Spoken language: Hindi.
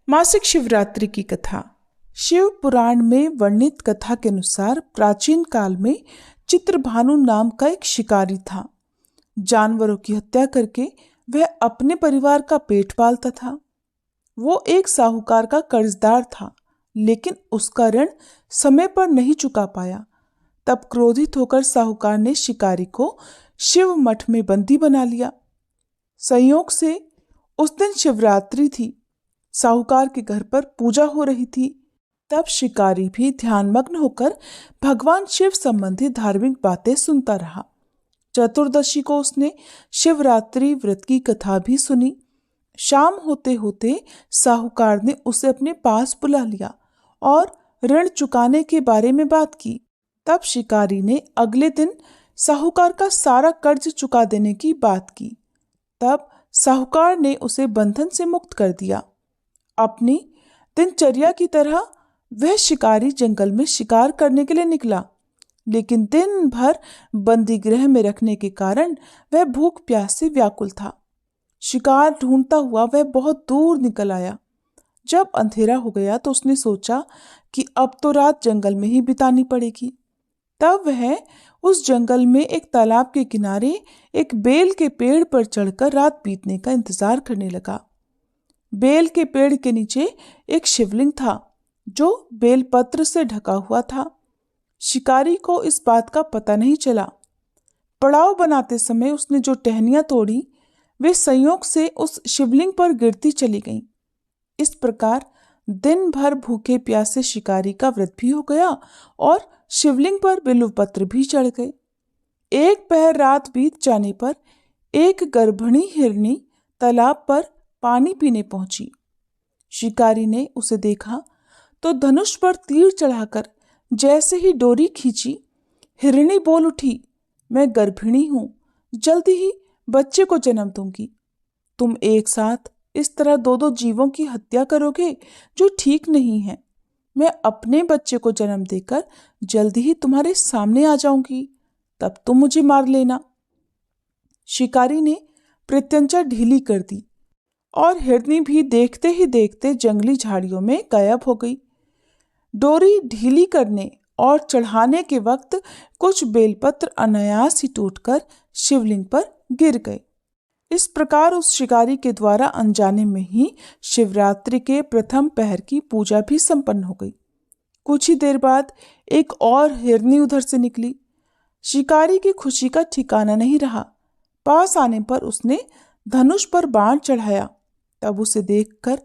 मासिक शिवरात्रि की कथा। शिव पुराण में वर्णित कथा के अनुसार प्राचीन काल में चित्रभानु नाम का एक शिकारी था। जानवरों की हत्या करके वह अपने परिवार का पेट पालता था। वो एक साहूकार का कर्जदार था, लेकिन उसका ऋण समय पर नहीं चुका पाया। तब क्रोधित होकर साहूकार ने शिकारी को शिव मठ में बंदी बना लिया। संयोग से उस दिन शिवरात्रि थी। साहूकार के घर पर पूजा हो रही थी। तब शिकारी भी ध्यानमग्न होकर भगवान शिव संबंधी धार्मिक बातें सुनता रहा। चतुर्दशी को उसने शिवरात्रि व्रत की कथा भी सुनी। शाम होते होते साहूकार ने उसे अपने पास बुला लिया और ऋण चुकाने के बारे में बात की। तब शिकारी ने अगले दिन साहूकार का सारा कर्ज चुका देने की बात की। तब साहूकार ने उसे बंधन से मुक्त कर दिया। अपनी दिनचर्या की तरह वह शिकारी जंगल में शिकार करने के लिए निकला, लेकिन दिन भर बंदी गृह में रखने के कारण वह भूख प्यास से व्याकुल था। शिकार ढूंढता हुआ वह बहुत दूर निकल आया। जब अंधेरा हो गया तो उसने सोचा कि अब तो रात जंगल में ही बितानी पड़ेगी। तब वह उस जंगल में एक तालाब के किनारे एक बेल के पेड़ पर चढ़कर रात बीतने का इंतजार करने लगा। बेल के पेड़ के नीचे एक शिवलिंग था जो बेलपत्र से ढका हुआ था। शिकारी को इस बात का पता नहीं चला। पड़ाव बनाते समय उसने जो टहनियां तोड़ी वे संयोग से उस शिवलिंग पर गिरती चली गईं। इस प्रकार दिन भर भूखे प्यासे शिकारी का व्रत भी हो गया और शिवलिंग पर बिल्वपत्र भी चढ़ गए। एक पहर रात बीत जाने पर एक गर्भिणी हिरनी तालाब पर पानी पीने पहुंची। शिकारी ने उसे देखा तो धनुष पर तीर चढ़ाकर जैसे ही डोरी खींची, हिरनी बोल उठी, मैं गर्भिणी हूं, जल्दी ही बच्चे को जन्म दूंगी। तुम एक साथ इस तरह दो जीवों की हत्या करोगे जो ठीक नहीं है। मैं अपने बच्चे को जन्म देकर जल्दी ही तुम्हारे सामने आ जाऊंगी, तब तुम मुझे मार लेना। शिकारी ने प्रत्यंचा ढीली कर दी और हिरनी भी देखते ही देखते जंगली झाड़ियों में गायब हो गई। डोरी ढीली करने और चढ़ाने के वक्त कुछ बेलपत्र अनायास ही टूटकर शिवलिंग पर गिर गए। इस प्रकार उस शिकारी के द्वारा अनजाने में ही शिवरात्रि के प्रथम पहर की पूजा भी संपन्न हो गई। कुछ ही देर बाद एक और हिरनी उधर से निकली। शिकारी की खुशी का ठिकाना नहीं रहा। पास आने पर उसने धनुष पर बाण चढ़ाया। तब उसे देखकर